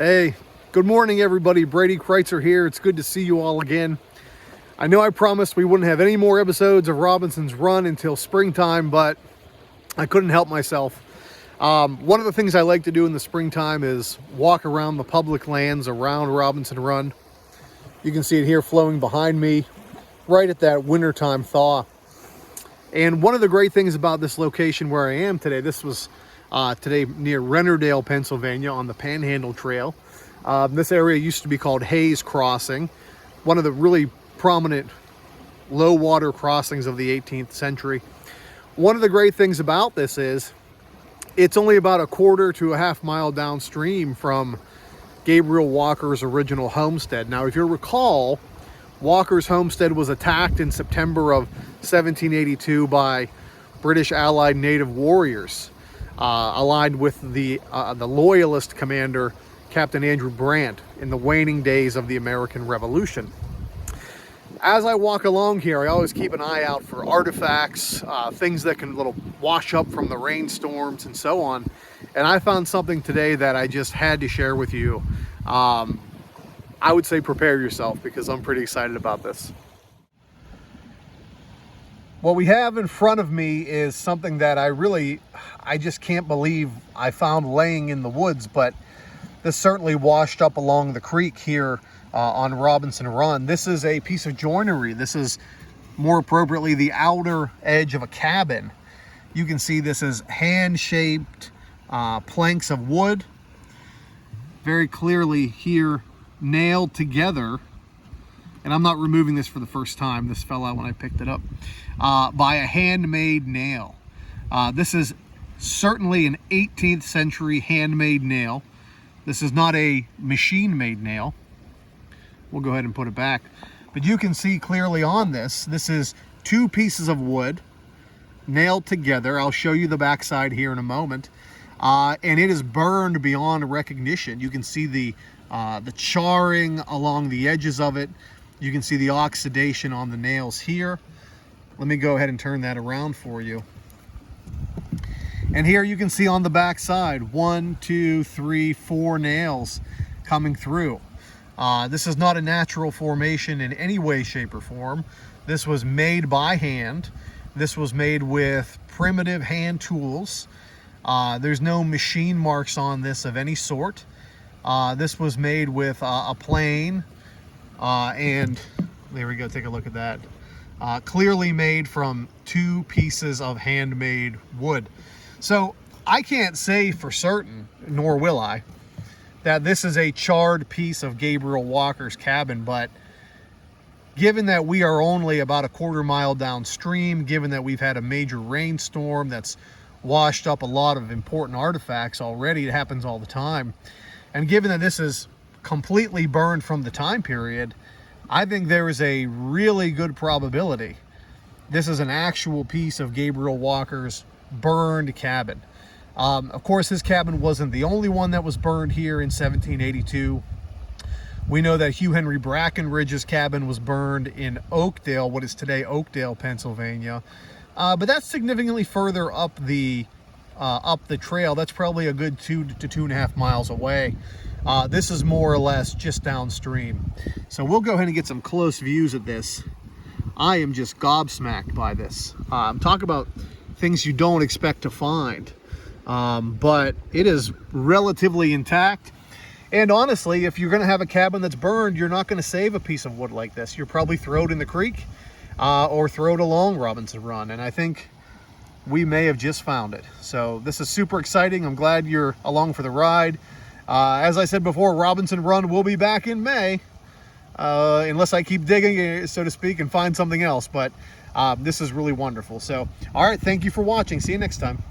Hey, good morning everybody. Brady Kreitzer here. It's good to see you all again. I know I promised we wouldn't have any more episodes of Robinson's Run until springtime, but I couldn't help myself. One of the things I like to do in the springtime is walk around the public lands around Robinson Run. You can see it here flowing behind me, right at that wintertime thaw. And one of the great things about this location where I am today, this was today near Rennerdale, Pennsylvania on the Panhandle Trail. This area used to be called Hayes Crossing, one of the really prominent low water crossings of the 18th century. One of the great things about this is it's only about a quarter to a half mile downstream from Gabriel Walker's original homestead. Now, if you recall, Walker's homestead was attacked in September of 1782 by British Allied native warriors, allied with the loyalist commander, Captain Andrew Brant, in the waning days of the American Revolution. As I walk along here, I always keep an eye out for artifacts, things that can wash up from the rainstorms and so on. And I found something today that I just had to share with you. I would say prepare yourself because I'm pretty excited about this. What we have in front of me is something that I just can't believe I found laying in the woods, but this certainly washed up along the creek here on Robinson Run. This is a piece of joinery. This is more appropriately the outer edge of a cabin. You can see this is hand-shaped planks of wood, very clearly here nailed together, and I'm not removing this for the first time. This fell out when I picked it up, by a handmade nail. This is certainly an 18th century handmade nail. This is not a machine-made nail. We'll go ahead and put it back. But you can see clearly on this is two pieces of wood nailed together. I'll show you the backside here in a moment. And it is burned beyond recognition. You can see the charring along the edges of it. You can see the oxidation on the nails here. Let me go ahead and turn that around for you. And here you can see on the back side, 1, 2, 3, 4 nails coming through. This is not a natural formation in any way, shape, or form. This was made by hand. This was made with primitive hand tools. There's no machine marks on this of any sort. This was made with a plane, and there we go, take a look at that. Clearly made from two pieces of handmade wood. So I can't say for certain, nor will I, that this is a charred piece of Gabriel Walker's cabin, but given that we are only about a quarter mile downstream, given that we've had a major rainstorm that's washed up a lot of important artifacts already, it happens all the time, and given that this is completely burned from the time period, I think there is a really good probability this is an actual piece of Gabriel Walker's burned cabin. Of course, his cabin wasn't the only one that was burned here in 1782. We know that Hugh Henry Brackenridge's cabin was burned in Oakdale, what is today Oakdale, Pennsylvania. But that's significantly further up the trail. That's probably a good 2 to 2.5 miles away. This is more or less just downstream. So we'll go ahead and get some close views of this. I am just gobsmacked by this. Talk about things you don't expect to find. But it is relatively intact. And honestly, if you're going to have a cabin that's burned, you're not going to save a piece of wood like this. You'll probably throw it in the creek or throw it along Robinson Run. And I think we may have just found it. So this is super exciting. I'm glad you're along for the ride. As I said before, Robinson Run will be back in May, unless I keep digging, so to speak, and find something else. But this is really wonderful. So, all right, thank you for watching. See you next time.